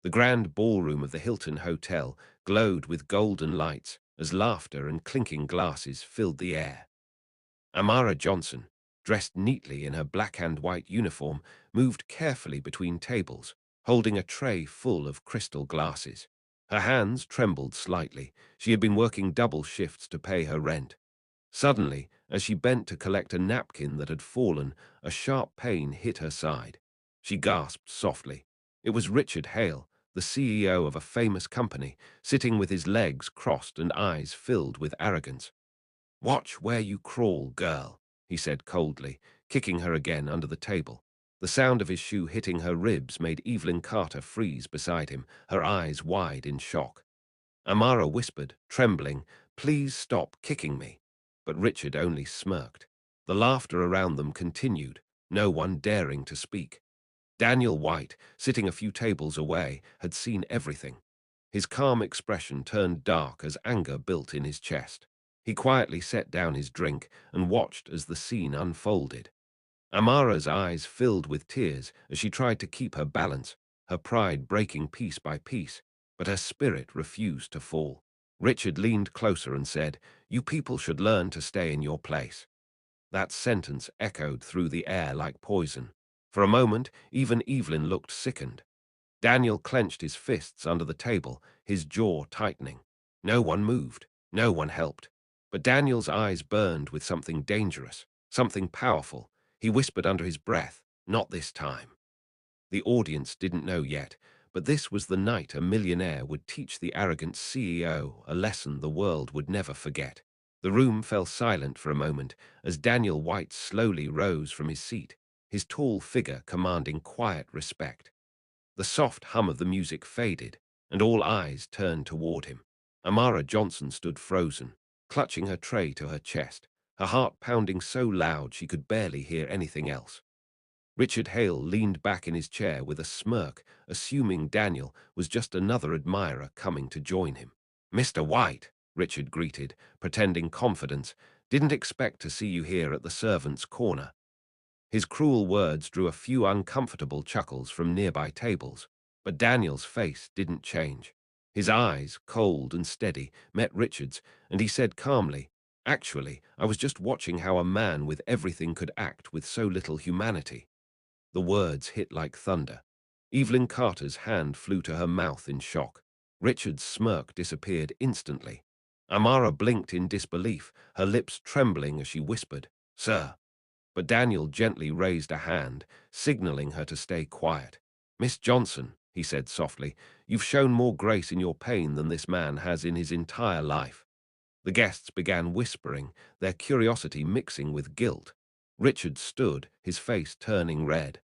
The grand ballroom of the Hilton Hotel glowed with golden lights as laughter and clinking glasses filled the air. Amara Johnson, dressed neatly in her black and white uniform, moved carefully between tables, holding a tray full of crystal glasses. Her hands trembled slightly. She had been working double shifts to pay her rent. Suddenly, as she bent to collect a napkin that had fallen, a sharp pain hit her side. She gasped softly. It was Richard Hale, the CEO of a famous company, sitting with his legs crossed and eyes filled with arrogance. "Watch where you crawl, girl," he said coldly, kicking her again under the table. The sound of his shoe hitting her ribs made Evelyn Carter freeze beside him, her eyes wide in shock. Amara whispered, trembling, "Please stop kicking me." But Richard only smirked. The laughter around them continued, no one daring to speak. Daniel White, sitting a few tables away, had seen everything. His calm expression turned dark as anger built in his chest. He quietly set down his drink and watched as the scene unfolded. Amara's eyes filled with tears as she tried to keep her balance, her pride breaking piece by piece, but her spirit refused to fall. Richard leaned closer and said, "You people should learn to stay in your place." That sentence echoed through the air like poison. For a moment, even Evelyn looked sickened. Daniel clenched his fists under the table, his jaw tightening. No one moved, no one helped. But Daniel's eyes burned with something dangerous, something powerful. He whispered under his breath, "Not this time." The audience didn't know yet, but this was the night a millionaire would teach the arrogant CEO a lesson the world would never forget. The room fell silent for a moment as Daniel White slowly rose from his seat, his tall figure commanding quiet respect. The soft hum of the music faded, and all eyes turned toward him. Amara Johnson stood frozen, clutching her tray to her chest, her heart pounding so loud she could barely hear anything else. Richard Hale leaned back in his chair with a smirk, assuming Daniel was just another admirer coming to join him. "Mr. White," Richard greeted, pretending confidence, "didn't expect to see you here at the servants' corner." His cruel words drew a few uncomfortable chuckles from nearby tables, but Daniel's face didn't change. His eyes, cold and steady, met Richard's, and he said calmly, "Actually, I was just watching how a man with everything could act with so little humanity." The words hit like thunder. Evelyn Carter's hand flew to her mouth in shock. Richard's smirk disappeared instantly. Amara blinked in disbelief, her lips trembling as she whispered, "Sir." But Daniel gently raised a hand, signaling her to stay quiet. "Miss Johnson," he said softly, "you've shown more grace in your pain than this man has in his entire life." The guests began whispering, their curiosity mixing with guilt. Richard stood, his face turning red.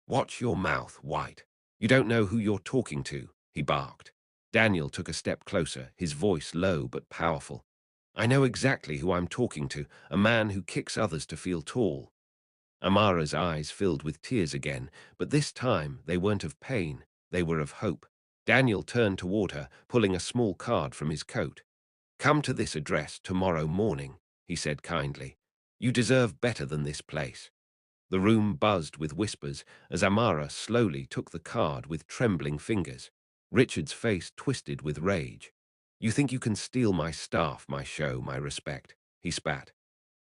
"Watch your mouth, White. You don't know who you're talking to," he barked. Daniel took a step closer, his voice low but powerful. "I know exactly who I'm talking to, a man who kicks others to feel tall." Amara's eyes filled with tears again, but this time they weren't of pain, they were of hope. Daniel turned toward her, pulling a small card from his coat. "Come to this address tomorrow morning," he said kindly. "You deserve better than this place." The room buzzed with whispers as Amara slowly took the card with trembling fingers. Richard's face twisted with rage. "You think you can steal my staff, my show, my respect?" he spat.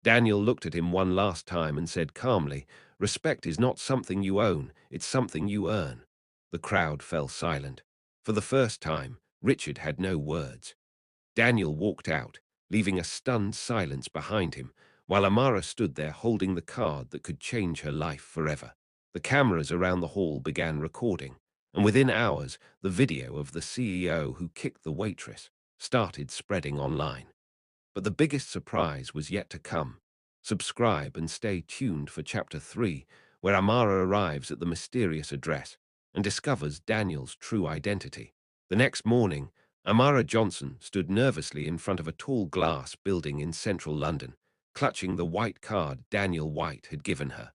Daniel looked at him one last time and said calmly, "Respect is not something you own, it's something you earn." The crowd fell silent. For the first time, Richard had no words. Daniel walked out, leaving a stunned silence behind him, while Amara stood there holding the card that could change her life forever. The cameras around the hall began recording, and within hours, the video of the CEO who kicked the waitress started spreading online. But the biggest surprise was yet to come. Subscribe and stay tuned for Chapter 3, where Amara arrives at the mysterious address and discovers Daniel's true identity. The next morning, Amara Johnson stood nervously in front of a tall glass building in central London, clutching the white card Daniel White had given her.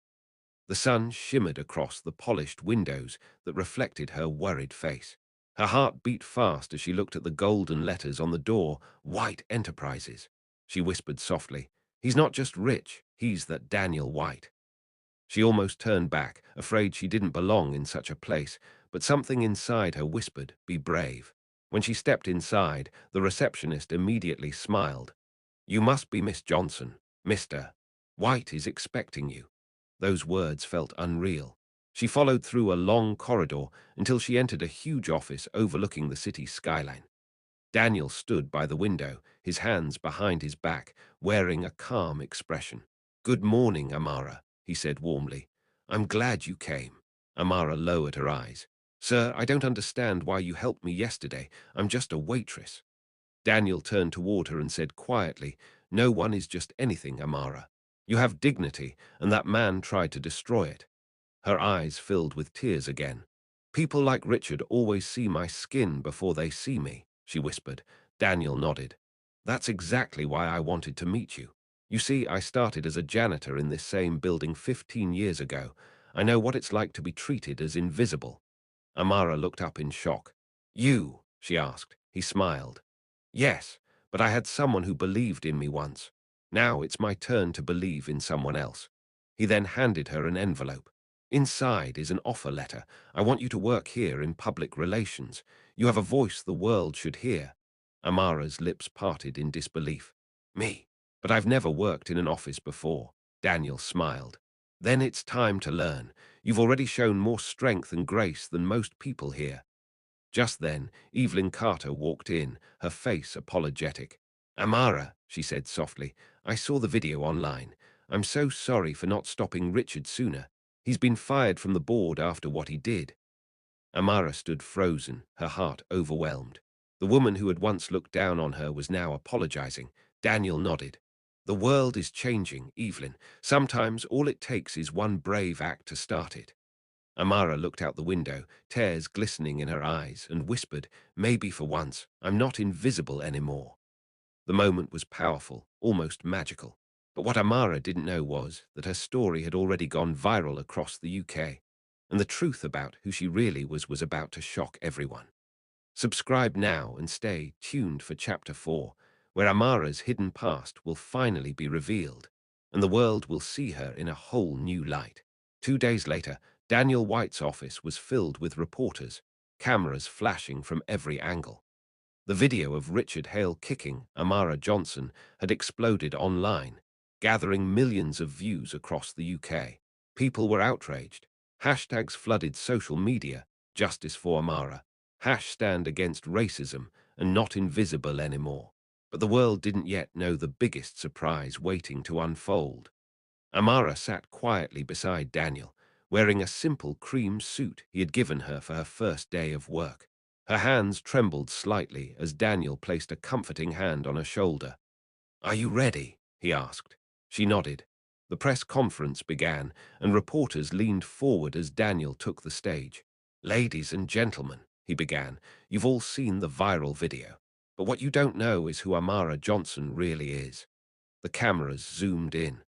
The sun shimmered across the polished windows that reflected her worried face. Her heart beat fast as she looked at the golden letters on the door, "White Enterprises." She whispered softly, "He's not just rich, he's that Daniel White." She almost turned back, afraid she didn't belong in such a place, but something inside her whispered, "Be brave." When she stepped inside, the receptionist immediately smiled. "You must be Miss Johnson. Mr. White is expecting you." Those words felt unreal. She followed through a long corridor until she entered a huge office overlooking the city skyline. Daniel stood by the window, his hands behind his back, wearing a calm expression. "Good morning, Amara," he said warmly. "I'm glad you came." Amara lowered her eyes. "Sir, I don't understand why you helped me yesterday. I'm just a waitress." Daniel turned toward her and said quietly, "No one is just anything, Amara. You have dignity, and that man tried to destroy it." Her eyes filled with tears again. "People like Richard always see my skin before they see me," she whispered. Daniel nodded. "That's exactly why I wanted to meet you. You see, I started as a janitor in this same building 15 years ago. I know what it's like to be treated as invisible." Amara looked up in shock. "You?" she asked. He smiled. "Yes, but I had someone who believed in me once. Now it's my turn to believe in someone else." He then handed her an envelope. "Inside is an offer letter. I want you to work here in public relations. You have a voice the world should hear." Amara's lips parted in disbelief. "Me? But I've never worked in an office before." Daniel smiled. "Then it's time to learn. You've already shown more strength and grace than most people here." Just then, Evelyn Carter walked in, her face apologetic. "Amara," she said softly, "I saw the video online. I'm so sorry for not stopping Richard sooner. He's been fired from the board after what he did." Amara stood frozen, her heart overwhelmed. The woman who had once looked down on her was now apologizing. Daniel nodded. "The world is changing, Evelyn. Sometimes all it takes is one brave act to start it." Amara looked out the window, tears glistening in her eyes, and whispered, "Maybe for once, I'm not invisible anymore." The moment was powerful, almost magical. But what Amara didn't know was that her story had already gone viral across the UK, and the truth about who she really was about to shock everyone. Subscribe now and stay tuned for Chapter 4, where Amara's hidden past will finally be revealed, and the world will see her in a whole new light. 2 days later, Daniel White's office was filled with reporters, cameras flashing from every angle. The video of Richard Hale kicking Amara Johnson had exploded online, gathering millions of views across the UK. People were outraged. Hashtags flooded social media, "Justice for Amara," #stand against racism, and "not invisible anymore." But the world didn't yet know the biggest surprise waiting to unfold. Amara sat quietly beside Daniel, wearing a simple cream suit he had given her for her first day of work. Her hands trembled slightly as Daniel placed a comforting hand on her shoulder. "Are you ready?" he asked. She nodded. The press conference began, and reporters leaned forward as Daniel took the stage. "Ladies and gentlemen," he began, "you've all seen the viral video. But what you don't know is who Amara Johnson really is." The cameras zoomed in.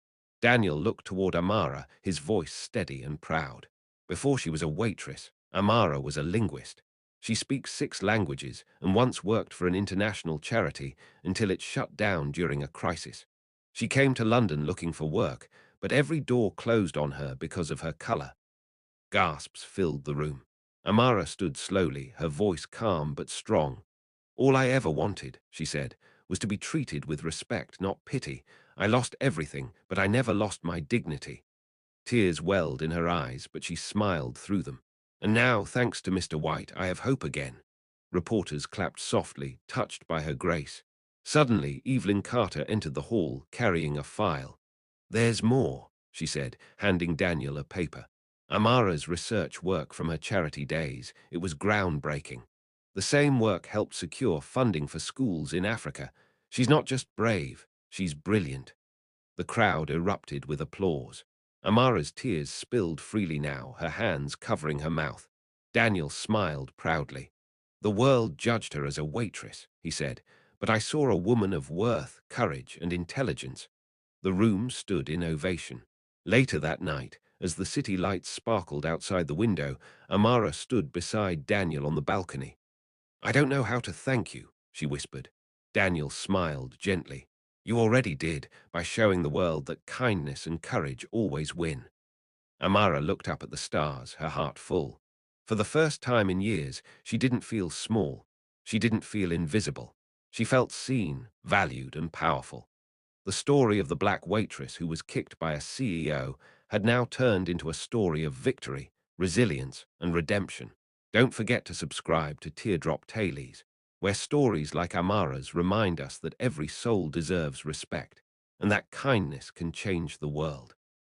Daniel looked toward Amara, his voice steady and proud. Before she was a waitress, Amara was a linguist. She speaks 6 languages and once worked for an international charity until it shut down during a crisis. She came to London looking for work, but every door closed on her because of her color. Gasps filled the room. Amara stood slowly, her voice calm but strong. "All I ever wanted," she said, "was to be treated with respect, not pity. I lost everything, but I never lost my dignity." Tears welled in her eyes, but she smiled through them. "And now, thanks to Mr. White, I have hope again." Reporters clapped softly, touched by her grace. Suddenly, Evelyn Carter entered the hall, carrying a file. "There's more," she said, handing Daniel a paper. "Amara's research work from her charity days. It was groundbreaking. The same work helped secure funding for schools in Africa. She's not just brave, she's brilliant." The crowd erupted with applause. Amara's tears spilled freely now, her hands covering her mouth. Daniel smiled proudly. "The world judged her as a waitress," he said, "but I saw a woman of worth, courage, and intelligence." The room stood in ovation. Later that night, as the city lights sparkled outside the window, Amara stood beside Daniel on the balcony. "I don't know how to thank you," she whispered. Daniel smiled gently. "You already did, by showing the world that kindness and courage always win." Amara looked up at the stars, her heart full. For the first time in years, she didn't feel small. She didn't feel invisible. She felt seen, valued, and powerful. The story of the black waitress who was kicked by a CEO had now turned into a story of victory, resilience, and redemption. Don't forget to subscribe to Teardrop Tailies, where stories like Amara's remind us that every soul deserves respect and that kindness can change the world.